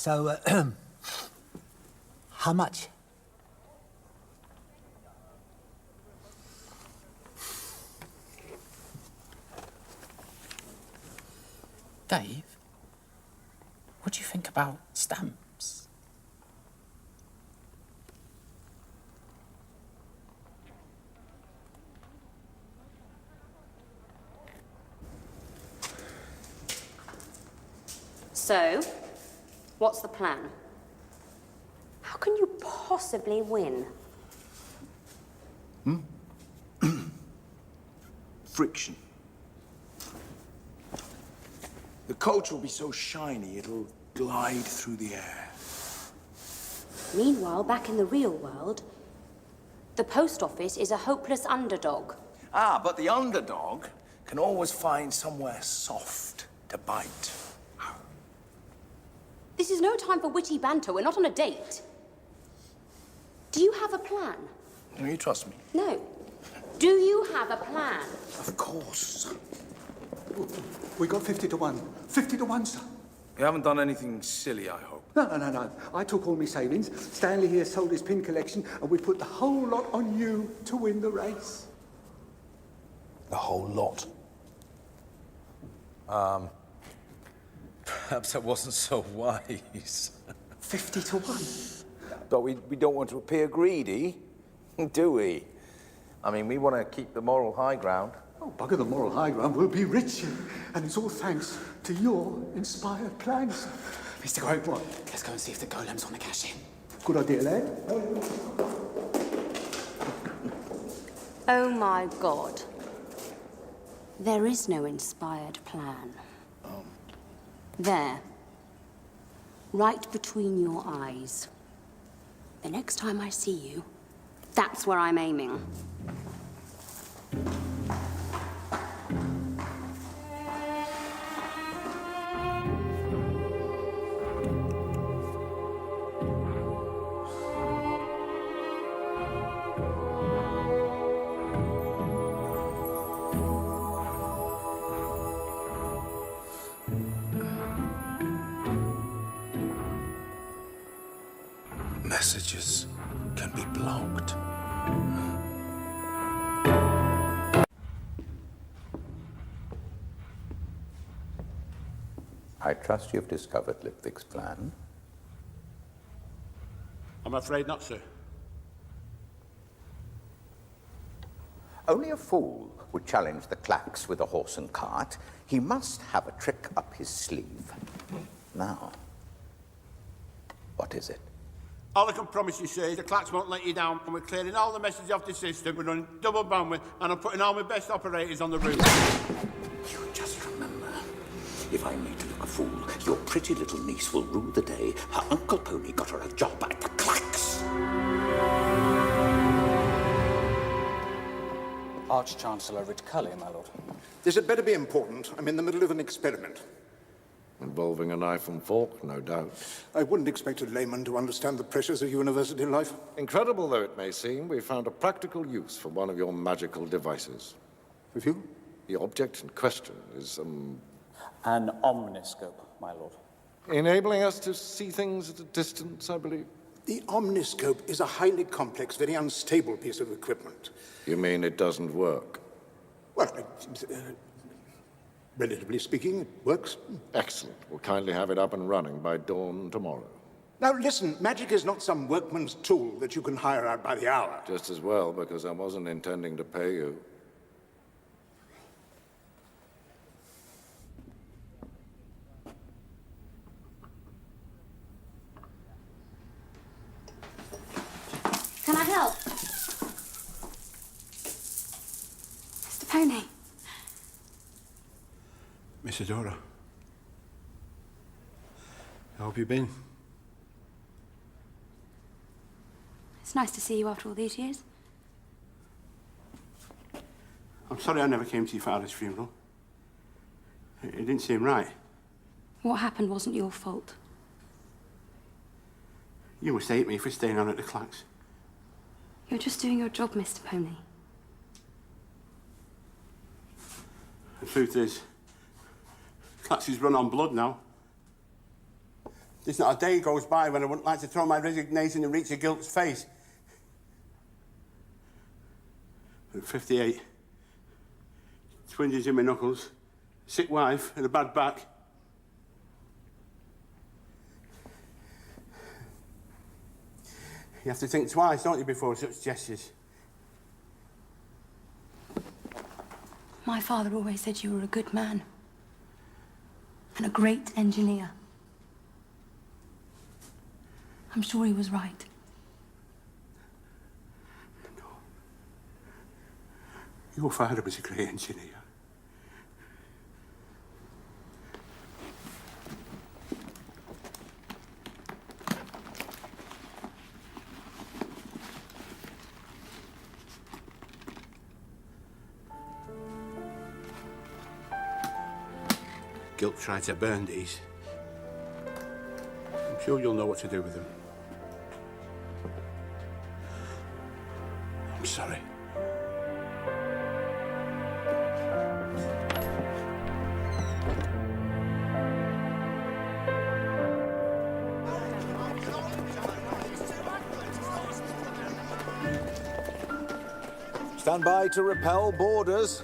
So, how much? Dave, what do you think about stamps? So, what's the plan? How can you possibly win? Friction. The coach will be so shiny, it'll glide through the air. Meanwhile, back in the real world, the post office is a hopeless underdog. Ah, but the underdog can always find somewhere soft to bite. This is no time for witty banter. We're not on a date. Do you have a plan? Do you trust me? No. Do you have a plan? Of course. We got 50 to 1. 50 to 1, sir. You haven't done anything silly, I hope. No. I took all my savings. Stanley here sold his pin collection, and we put the whole lot on you to win the race. The whole lot. Perhaps I wasn't so wise. 50 to 1. But we don't want to appear greedy, do we? I mean, we want to keep the moral high ground. Oh, bugger the moral high ground. We'll be rich, and it's all thanks to your inspired plans. Mr. Grote, what? Let's go and see if the golems want to cash in. Good idea, lad. Oh my God. There is no inspired plan. There. Right between your eyes. The next time I see you, that's where I'm aiming. Messages can be blocked. I trust you've discovered Lipvic's plan. I'm afraid not, sir. Only a fool would challenge the clacks with a horse and cart. He must have a trick up his sleeve. Now, what is it? All I can promise you, sir, is the clacks won't let you down, and we're clearing all the messages off the system, we're running double bandwidth, and I'm putting all my best operators on the route. You just remember, if I'm made to look a fool, your pretty little niece will rue the day her Uncle Pony got her a job at the clacks. Arch-Chancellor Ridcully, my lord. This had better be important. I'm in the middle of an experiment. Involving a knife and fork, no doubt. I wouldn't expect a layman to understand the pressures of university life. Incredible though it may seem, we found a practical use for one of your magical devices. Have you? The object in question is, An omniscope, my lord. enabling us to see things at a distance, I believe. The omniscope is a highly complex, very unstable piece of equipment. You mean it doesn't work? Well, relatively speaking, it works. Excellent. We'll kindly have it up and running by dawn tomorrow. Now listen, magic is not some workman's tool that you can hire out by the hour. Just as well, because I wasn't intending to pay you. Can I help? Mr. Pony. Miss Adora. How have you been? It's nice to see you after all these years. I'm sorry I never came to your father's funeral. It didn't seem right. What happened wasn't your fault. You must hate me for staying on at the clacks. You're just doing your job, Mr. Pony. The truth is, clacks is run on blood now. There's not a day goes by when I wouldn't like to throw my resignation in Reach of Guilt's face. At 58, twinges in my knuckles, sick wife and a bad back. You have to think twice, don't you, before such gestures? My father always said you were a good man. And a great engineer. I'm sure he was right. No. Your father was a great engineer. Guilt tried to burn these. I'm sure you'll know what to do with them. I'm sorry. Stand by to repel boarders.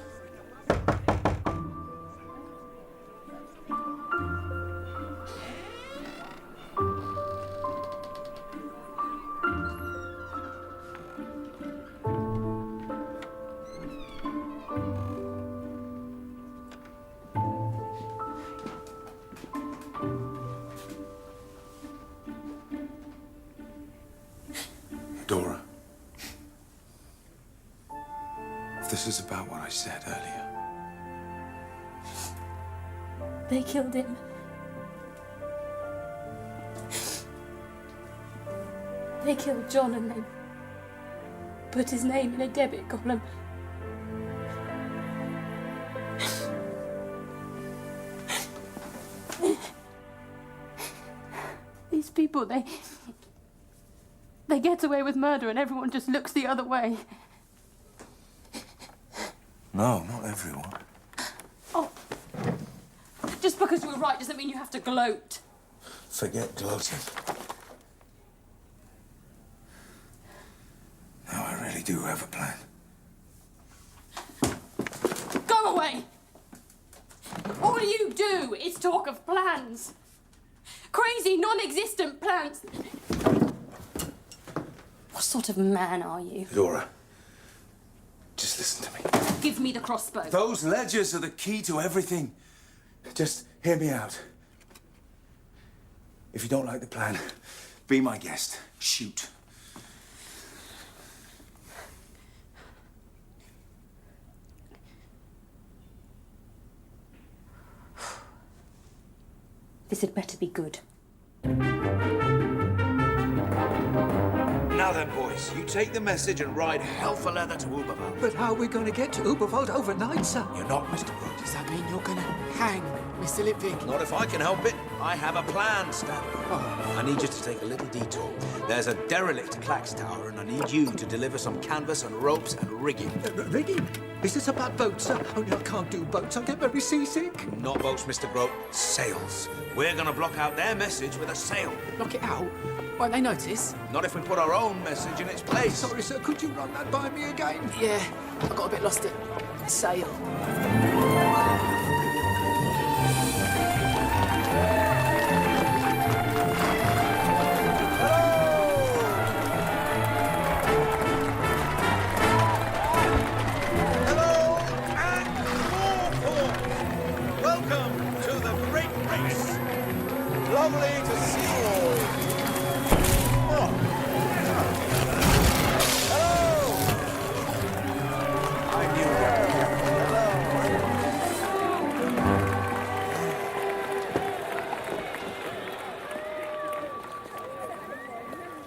Dora, if this is about what I said earlier. They killed him. They killed John and they put his name in a debit column. These people, they get away with murder and everyone just looks the other way. No, not everyone. Oh, just because you were right doesn't mean you have to gloat. Forget gloating. Now I really do have a plan. Go away! All you do is talk of plans. Crazy, non-existent plans. What sort of man are you? Dora, just listen to me. Give me the crossbow. Those ledgers are the key to everything. Just hear me out. If you don't like the plan, be my guest. Shoot. This had better be good. Now then, boys, you take the message and ride hell for leather to Uberwald. But how are we going to get to Uberwald overnight, sir? You're not, Mr. Brooks. Does that mean you're gonna hang Mr. Lipvik? Not if I can help it. I have a plan, Stanley. I need you to take a little detour. There's a derelict Clacks Tower, and I need you to deliver some canvas and ropes and rigging. Rigging? Is this about boats, sir? Only I can't do boats. I get very seasick. Not boats, Mr. Grote. Sails. We're gonna block out their message with a sail. Block it out? Won't they notice? Not if we put our own message in its place. Sorry, sir. Could you run that by me again? Yeah, I got a bit lost at sail. Welcome to the great race. Lovely to see you all. Oh. Hello. I knew that. Hello.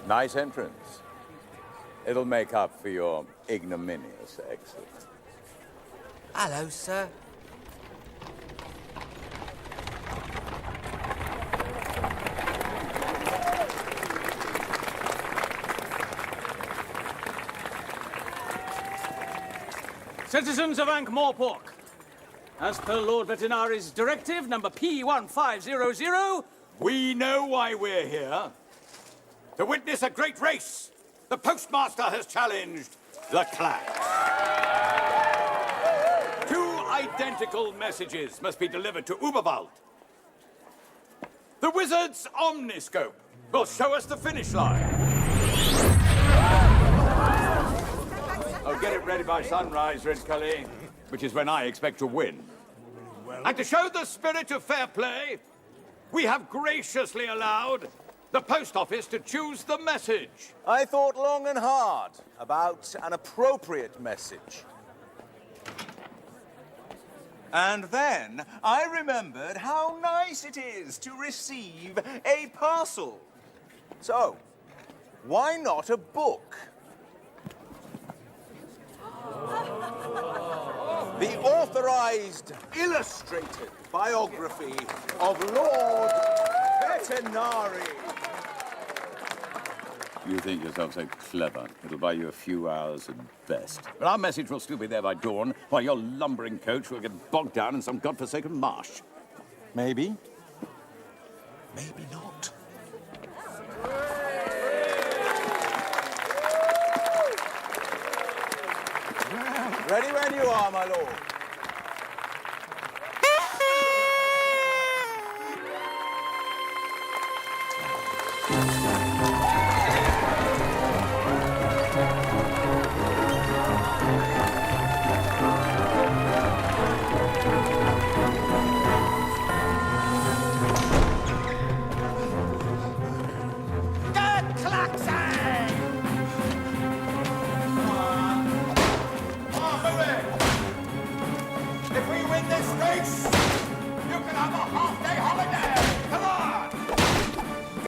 Nice entrance. It'll make up for your ignominious exit. Hello, sir. Citizens of Ankh-Morpork, as per Lord Veterinari's directive, number P1500, We know why we're here. To witness a great race. The postmaster has challenged the Clack. 2 identical messages must be delivered to Uberwald. The wizard's omniscope will show us the finish line. I'll get it ready by sunrise, Ridcully, which is when I expect to win. And to show the spirit of fair play, we have graciously allowed the post office to choose the message. I thought long and hard about an appropriate message. And then I remembered how nice it is to receive a parcel. So, why not a book? The authorized, illustrated biography of Lord Vetinari. You think yourself so clever. It'll buy you a few hours at best. But our message will still be there by dawn, while your lumbering coach will get bogged down in some godforsaken marsh. Maybe. Maybe not. Ready when you are, my lord.